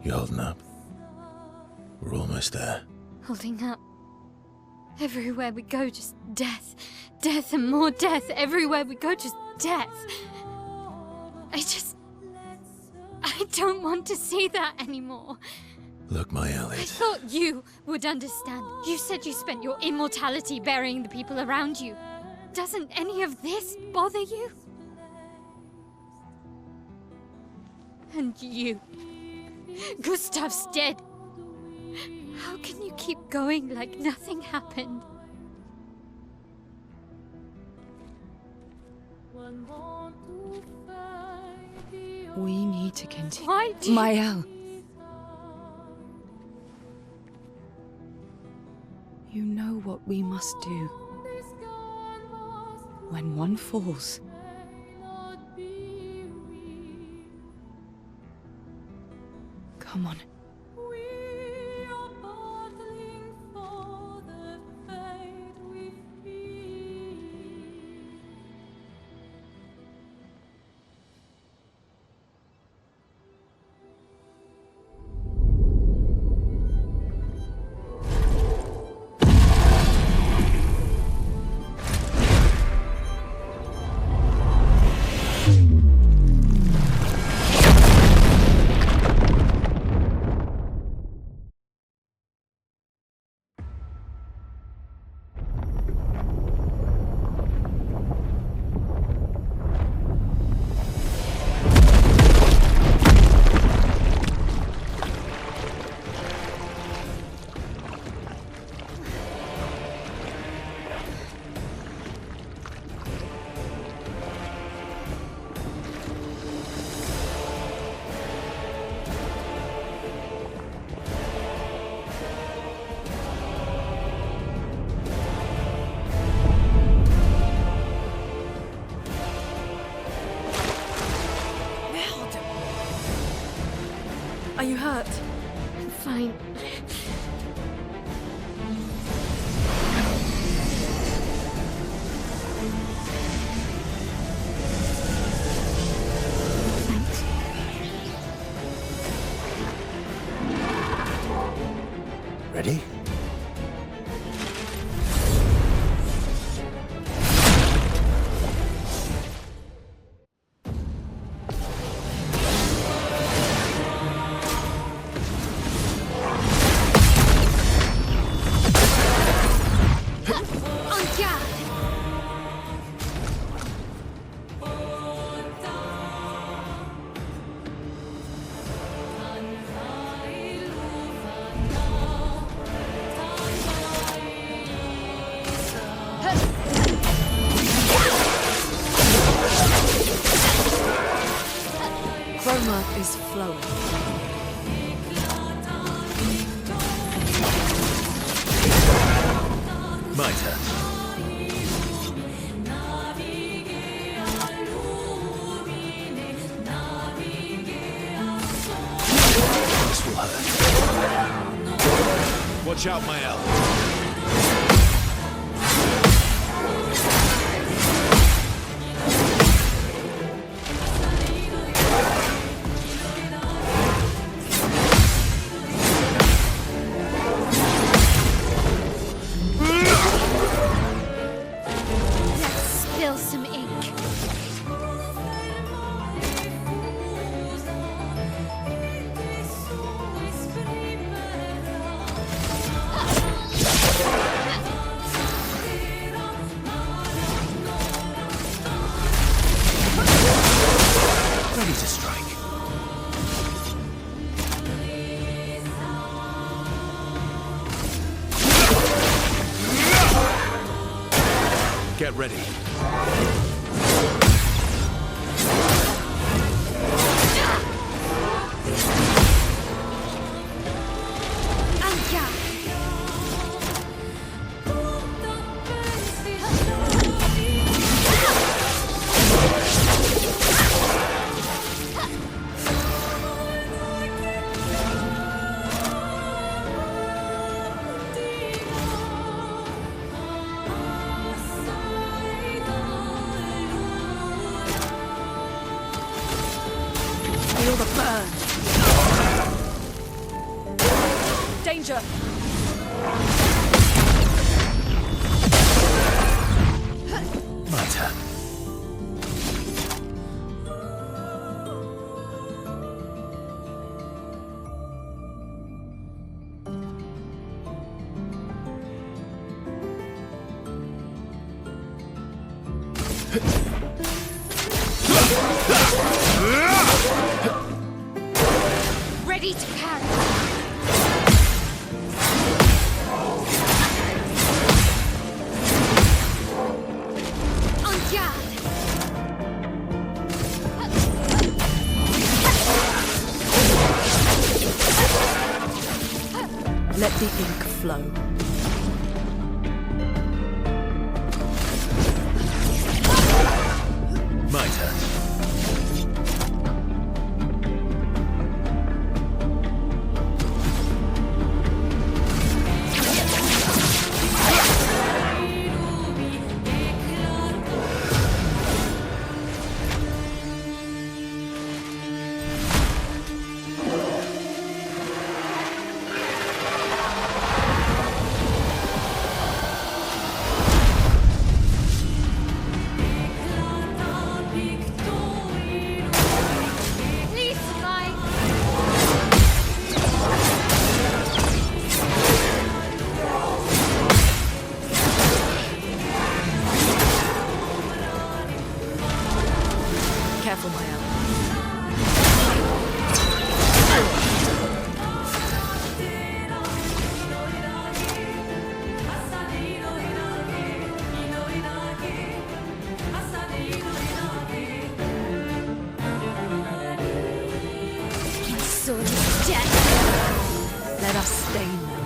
You holding up? We're almost there. Holding up. Everywhere we go, just death. Death and more death. Everywhere we go, just death. I don't want to see that anymore. Look, my I Elliot. thought you would understand. You said you spent your immortality burying the people around you. Doesn't any of this bother you? And you. Gustav's dead. How can you keep going like nothing happened? We need to continue. Why do you... Mael. You know what we must do. When one falls, come on. Are you hurt? I'm fine. Thanks. Ready? Chroma is flowing. My turn. This will hurt. Watch out, Mael. Spill some ink. Ready to strike. Get ready. Danger! My turn. Ready to carry. En garde. Let the ink flow. My turn. Please survive. Careful, my ally. My sword is death. Let us stain them.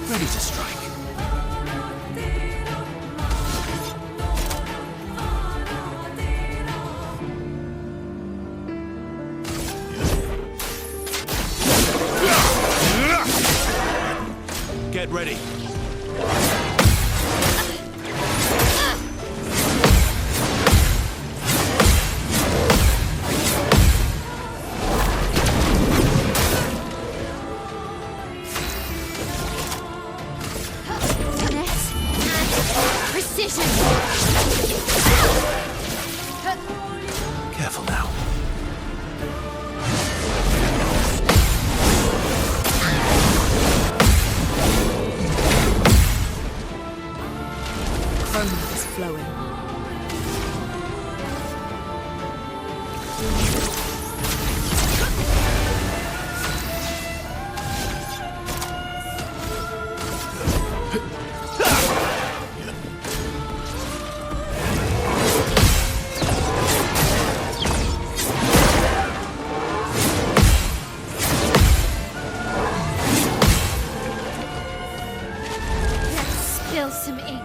Ready to strike. Get ready. Finesse and precision. Careful now. Chroma is flowing. Let's spill some ink.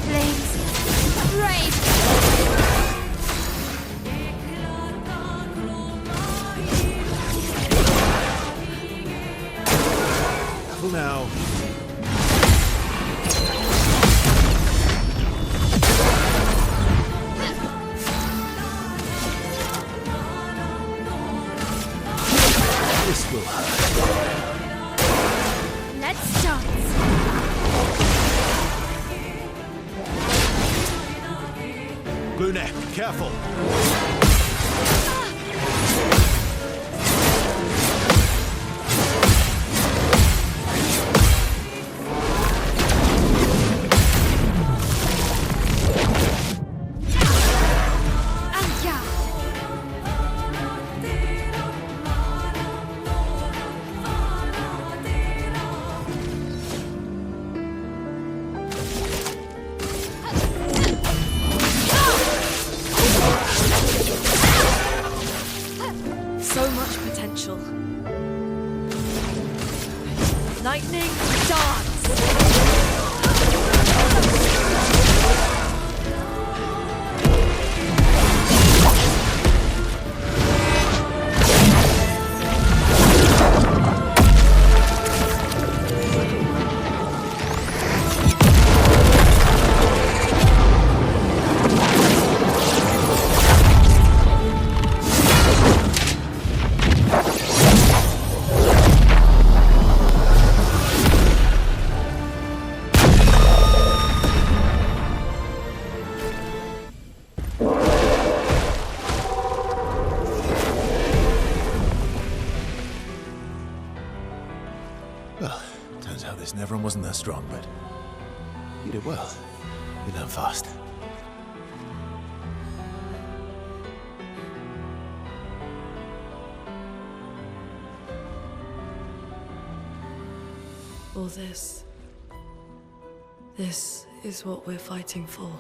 Flames, rage. Careful now. This will hurt. Let's dance. Blue neck, careful. En garde. So much potential. Lightning dance! Listen, everyone wasn't that strong, but you did well. You learn fast. All this is what we're fighting for.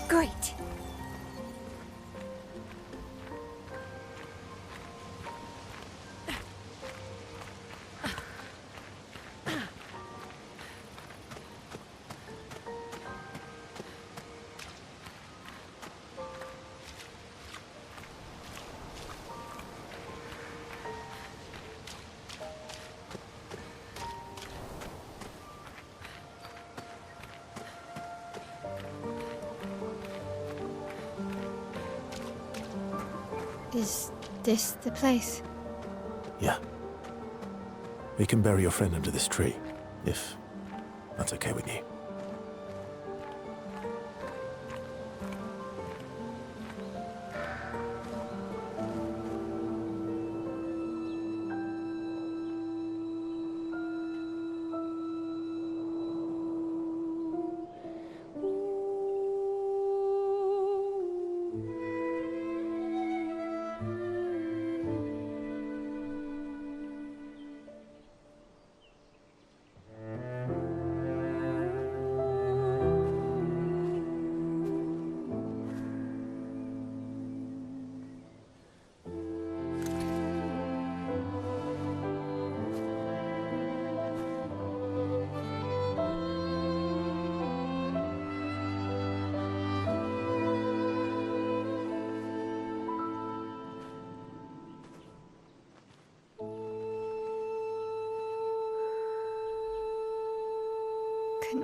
Great. Is this the place? Yeah. We can bury your friend under this tree, if that's okay with you.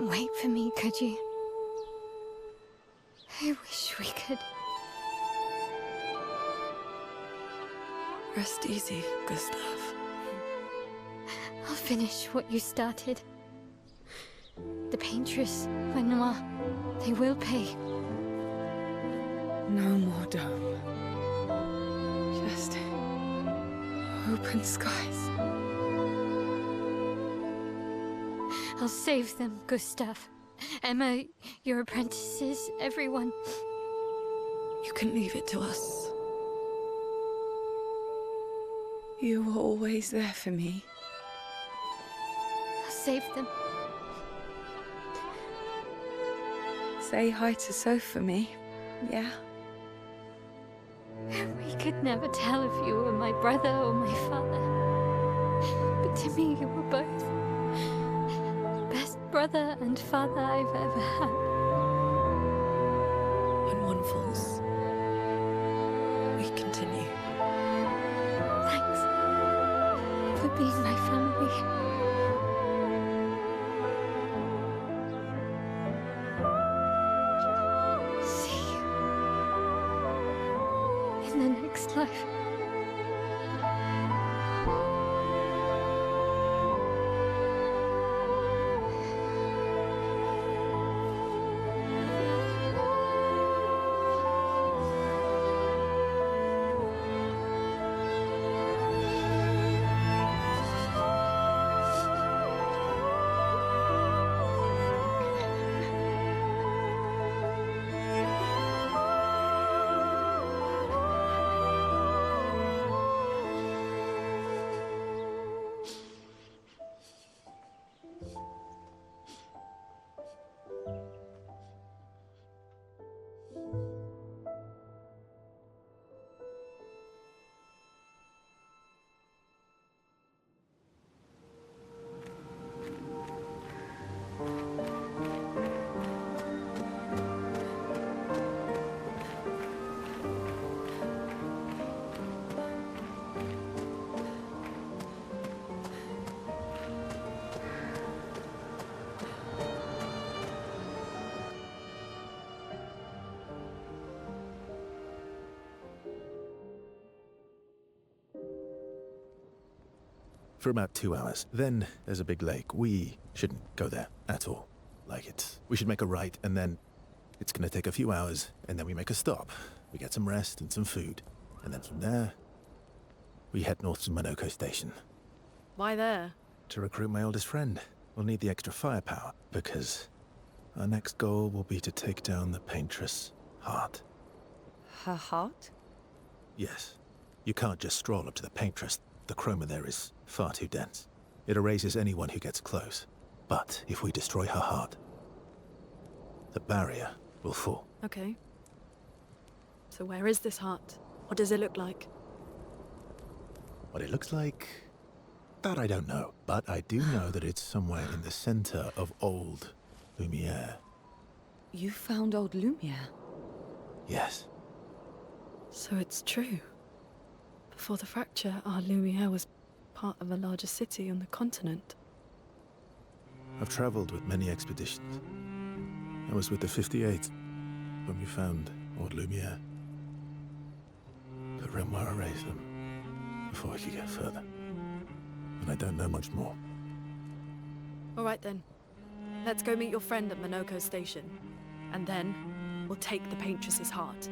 wait for me, could you? I wish we could. Rest easy, Gustav. I'll finish what you started. The paintress, Renoir, they will pay. No more dome. Just open skies. I'll save them, Gustav. Emma, your apprentices, everyone. You can leave it to us. You were always there for me. I'll save them. Say hi to Soph for me, yeah? We could never tell if you were my brother or my father. But to me, you were both. Best brother and father I've ever had. When one falls, we continue. Thanks for being my family. See you in the next life. For about 2 hours. Then there's a big lake. We shouldn't go there at all. We should make a right, and then it's gonna take a few hours, and then we make a stop. We get some rest and some food. And then from there, we head north to Monoko Station Why there? to recruit my oldest friend. We'll need the extra firepower, because our next goal will be to take down the paintress Heart. Her heart? Yes. You can't just stroll up to the paintress. The chroma there is far too dense. It erases anyone who gets close. But if we destroy her heart, the barrier will fall. Okay. So where is this heart? What does it look like? What it looks like, that I don't know. But I do know that it's somewhere in the center of old Lumiere. You found old Lumiere? Yes. So it's true. Before the fracture, our Lumiere was part of a larger city on the continent. I've traveled with many expeditions. I was with the 58th when we found old Lumiere. But Renoir erased them before we could get further. And I don't know much more. All right then. Let's go meet your friend at Monoko Station. And then, we'll take the paintress's heart.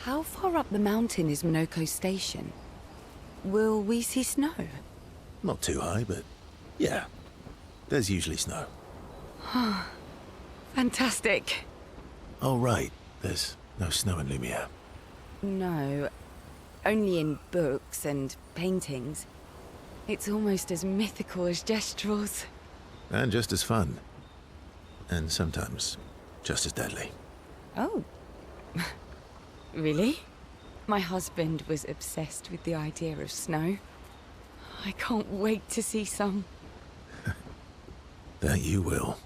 How far up the mountain is Monoko Station? Will we see snow? Not too high, but yeah. There's usually snow. Fantastic. Oh, right. There's no snow in Lumiere. No, only in books and paintings. It's almost as mythical as Gestrels. And just as fun. And sometimes just as deadly. Oh. Really? My husband was obsessed with the idea of snow. I can't wait to see some. That you will.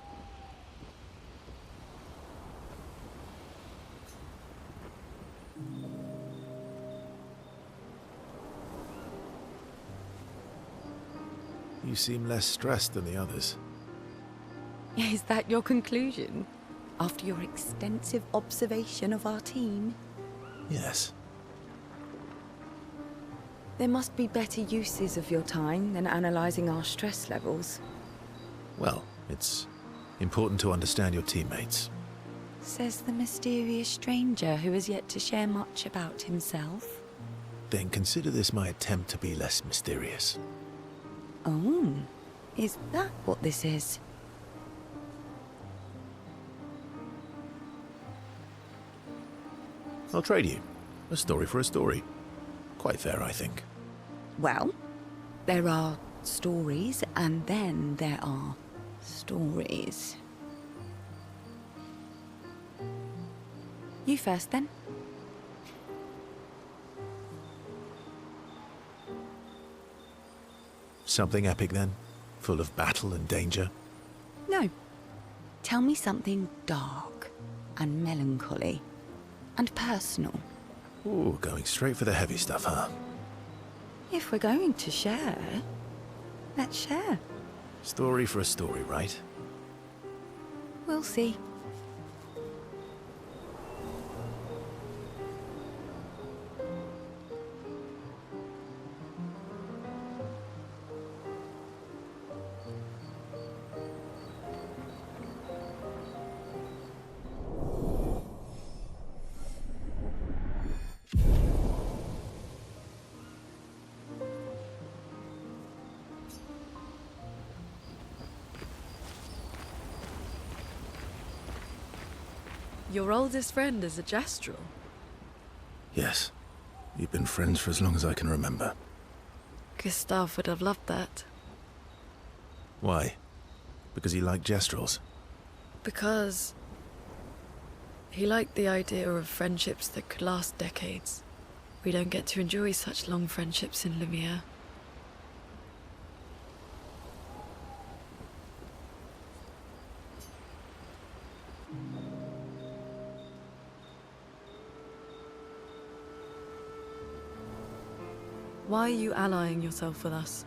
You seem less stressed than the others. Is that your conclusion? After your extensive observation of our team? Yes. There must be better uses of your time than analysing our stress levels. Well, it's important to understand your teammates. Says the mysterious stranger who has yet to share much about himself. Then consider this my attempt to be less mysterious. Oh, is that what this is? I'll trade you. A story for a story. Quite fair, I think. Well, there are stories, and then there are stories. You first, then. Something epic, then? Full of battle and danger? No. Tell me something dark and melancholy and personal. Ooh, going straight for the heavy stuff, huh? If we're going to share, let's share. Story for a story, right? We'll see. Your oldest friend is a Gestrel. Yes. You've been friends for as long as I can remember. Gustav would have loved that. Why? Because he liked Gestrels? Because he liked the idea of friendships that could last decades. We don't get to enjoy such long friendships in Lumiere. Why are you allying yourself with us?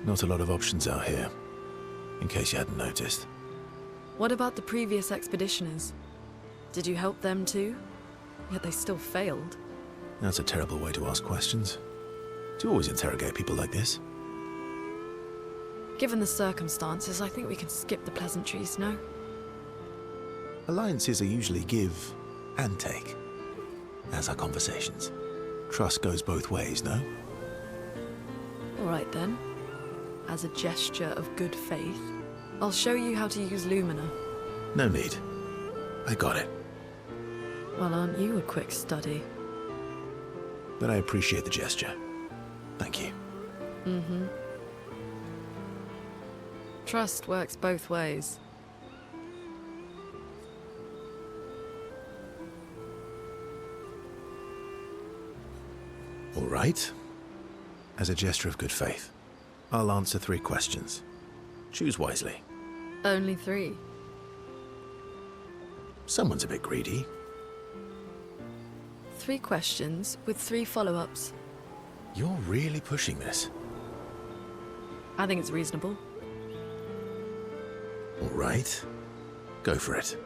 Not a lot of options out here, in case you hadn't noticed. What about the previous expeditioners? Did you help them too? Yet they still failed. That's a terrible way to ask questions. Do you always interrogate people like this? Given the circumstances, I think we can skip the pleasantries, no? Alliances are usually give and take, as are conversations. Trust goes both ways, no? All right then. As a gesture of good faith, I'll show you how to use Lumina. No need. I got it. Well, aren't you a quick study? But I appreciate the gesture. Thank you. Mm-hmm. Trust works both ways. All right. As a gesture of good faith, I'll answer 3 questions. Choose wisely. Only 3. Someone's a bit greedy. 3 questions with 3 follow-ups. You're really pushing this. I think it's reasonable. All right. Go for it.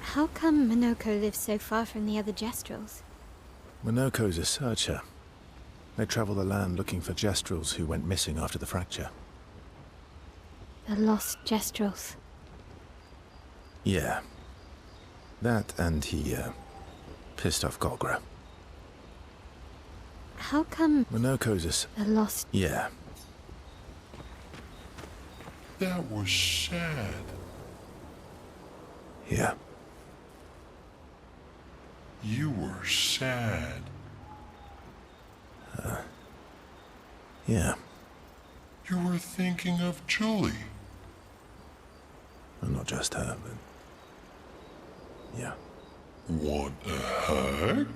How come Minoko lives so far from the other Gestrels? Minoko's a searcher. They travel the land looking for Gestrels who went missing after the fracture. The lost Gestrels. Yeah. That and he, pissed off Golgra. How come Monoko's the lost? yeah. That was sad. Yeah. You were sad. Yeah. You were thinking of Julie. Well, not just her, but... yeah. Want a hug?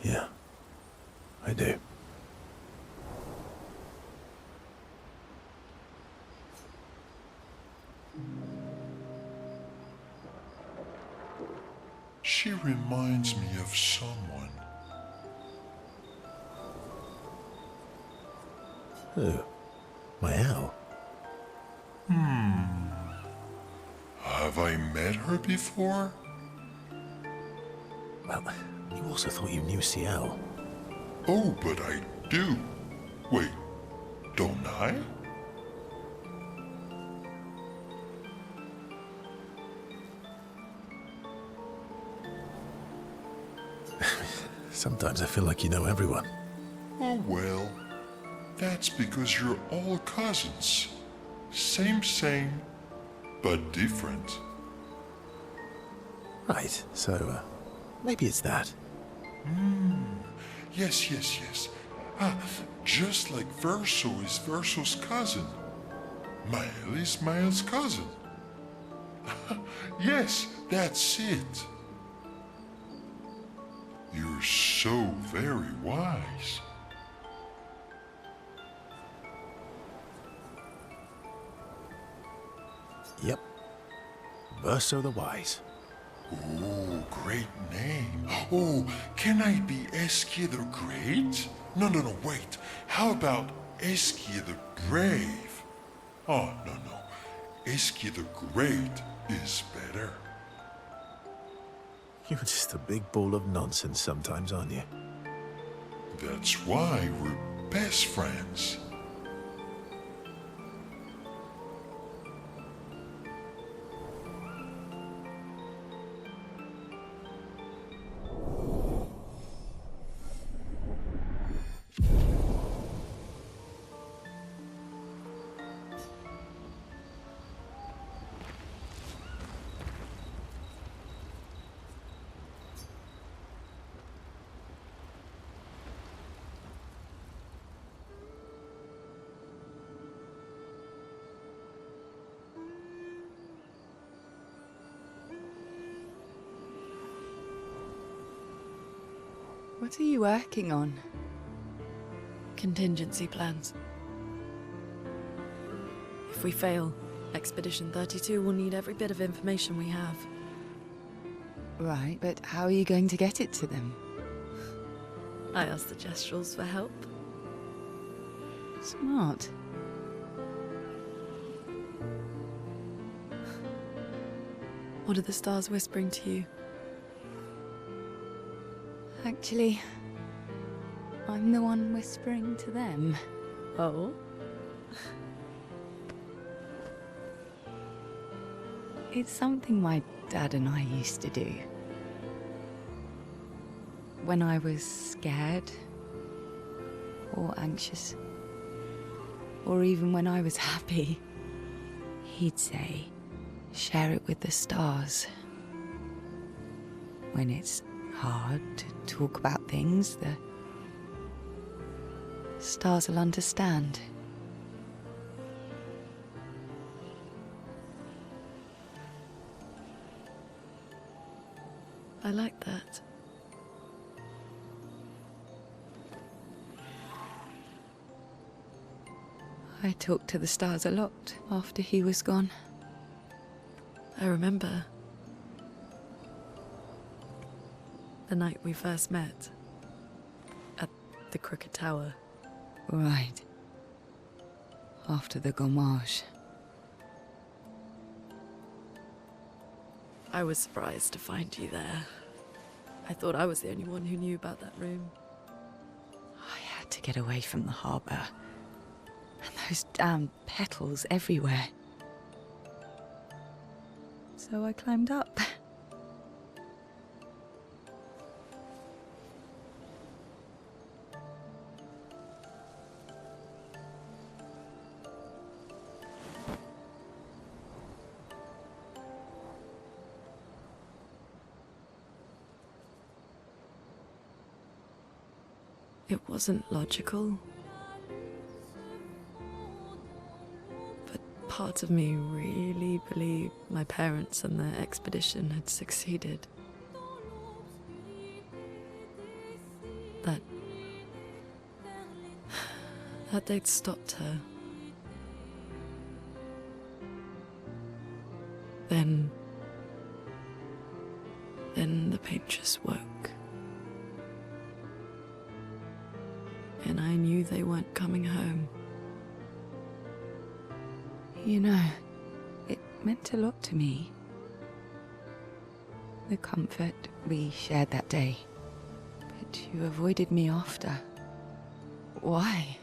Yeah. I do. She reminds me of someone. Who? My owl? Have I met her before? Well, you also thought you knew CL. Oh, but I do. Wait, don't I? Sometimes I feel like you know everyone. Oh well, that's because you're all cousins. Same, but different. Right, so, maybe it's that. Yes. Just like Verso is Verso's cousin. Mael is Mael's cousin. Yes, that's it. You're so very wise. Yep. Verso the Wise. Oh, great name. Oh, can I be Eskia the Great? No, wait. How about Eskia the Brave? Oh, no. Eskia the Great is better. You're just a big ball of nonsense sometimes, aren't you? That's why we're best friends. What are you working on? Contingency plans. If we fail, Expedition 32 will need every bit of information we have. Right, but how are you going to get it to them? I asked the Gestrals for help. Smart. What are the stars whispering to you? Actually, I'm the one whispering to them. Oh? It's something my dad and I used to do. When I was scared, or anxious, or even when I was happy, he'd say, share it with the stars. When it's hard to talk about things, the stars will understand. I like that. I talked to the stars a lot after he was gone. I remember the night we first met at the Crooked Tower. Right. After the gommage. I was surprised to find you there. I thought I was the only one who knew about that room. I had to get away from the harbour. And those damn petals everywhere. so I climbed up. It wasn't logical, but parts of me really believed my parents and their expedition had succeeded. That they'd stopped her. Then the paint just woke. And I knew they weren't coming home. You know, it meant a lot to me. The comfort we shared that day. But you avoided me after. Why?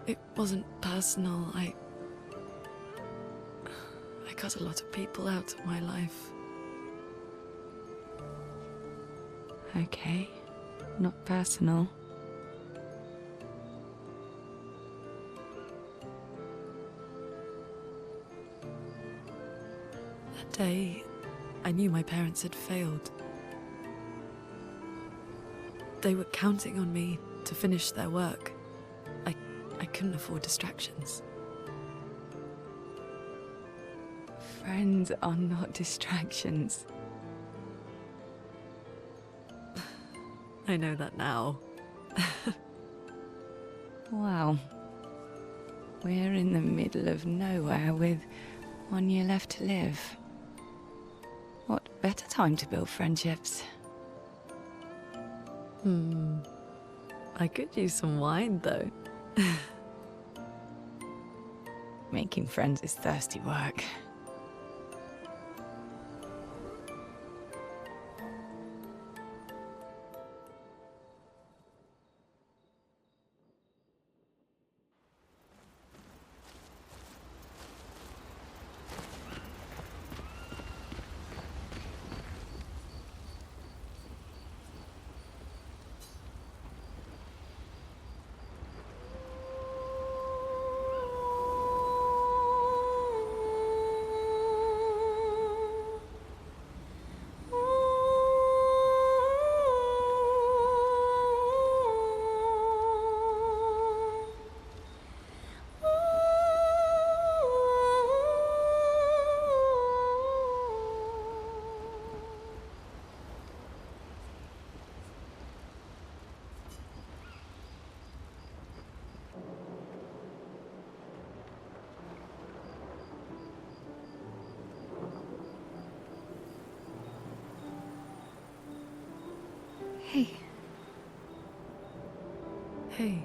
It wasn't personal. I cut a lot of people out of my life. Okay, not personal. That day, I knew my parents had failed. They were counting on me to finish their work. I couldn't afford distractions. Friends are not distractions. I know that now. Wow. We're in the middle of nowhere with 1 year left to live. What better time to build friendships? I could use some wine, though. Making friends is thirsty work. Hey, Hey,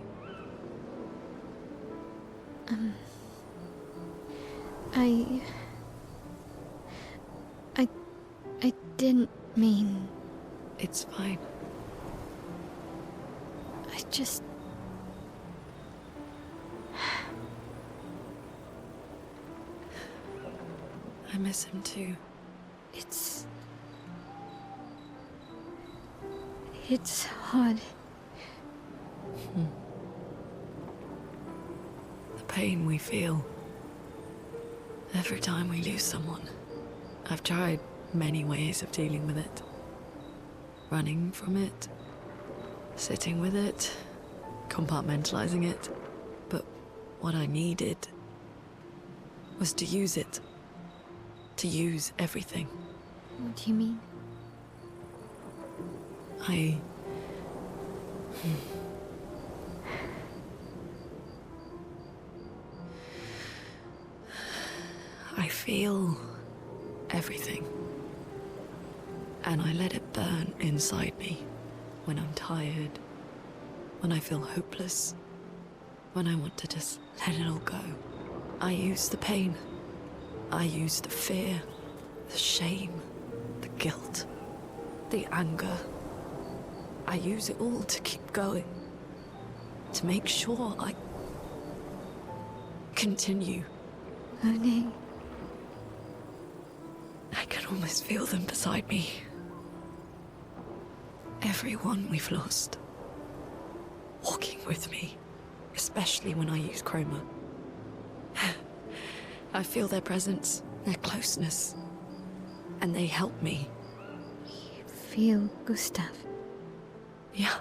I didn't mean. it's fine. I just. I miss him too. It's hard. The pain we feel every time we lose someone. I've tried many ways of dealing with it. Running from it, sitting with it, compartmentalizing it. But what I needed was to use it. To use everything. What do you mean? I feel everything. And I let it burn inside me when I'm tired, when I feel hopeless, when I want to just let it all go. I use the pain. I use the fear, the shame, the guilt, the anger. I use it all to keep going. to make sure I continue. Only I can almost feel them beside me. Everyone we've lost. Walking with me. Especially when I use chroma. I feel their presence, their closeness. And they help me. you feel Gustav. Yeah.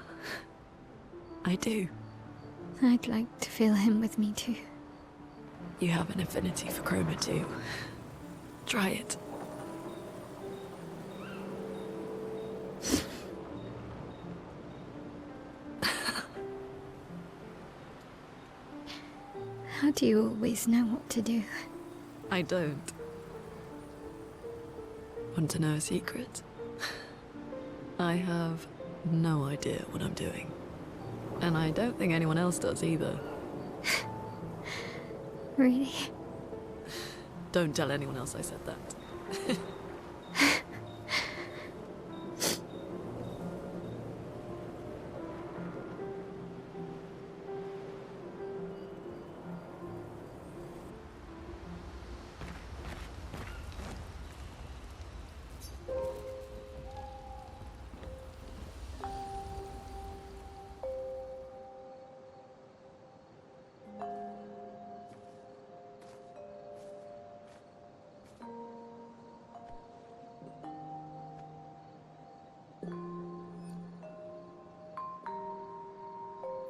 I do. I'd like to feel him with me too. You have an affinity for chroma too. Try it. How do you always know what to do? I don't. Want to know a secret? I have no idea what I'm doing. And I don't think anyone else does either. Really? Don't tell anyone else I said that.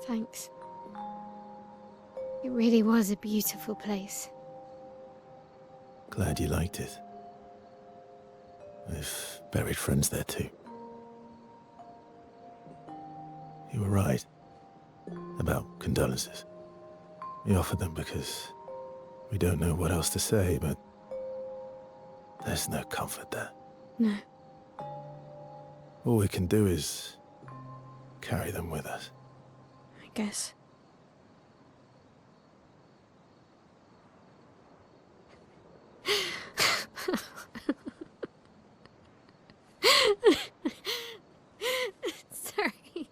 Thanks. It really was a beautiful place. Glad you liked it. I've buried friends there too. You were right about condolences. We offered them because we don't know what else to say, but there's no comfort there. No. All we can do is carry them with us. I guess. Sorry.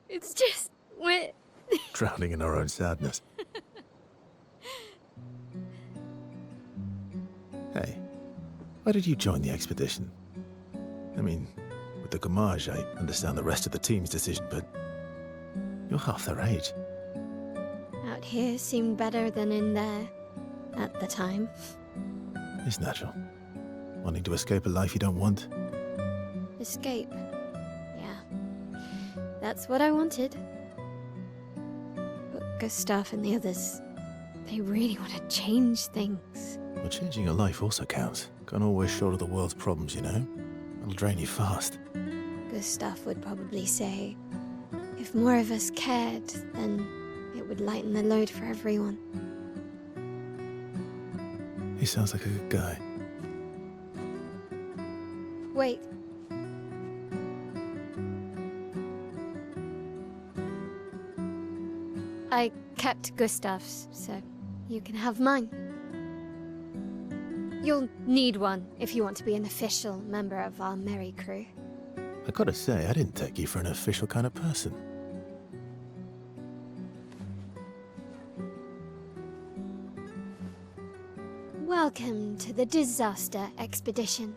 It's just we're Drowning in our own sadness. Hey, why did you join the expedition? I mean, with the Gamage, I understand the rest of the team's decision, but you're half their age. out here seemed better than in there at the time. It's natural. Wanting to escape a life you don't want. Escape. Yeah. That's what I wanted. But Gustav and the others, they really want to change things. Well, changing your life also counts. Can't always shoulder the world's problems, you know? It'll drain you fast. Gustav would probably say, if more of us cared, then it would lighten the load for everyone. He sounds like a good guy. Wait. I kept Gustav's, so you can have mine. You'll need one if you want to be an official member of our merry crew. I gotta say, I didn't take you for an official kind of person. Welcome to the disaster expedition.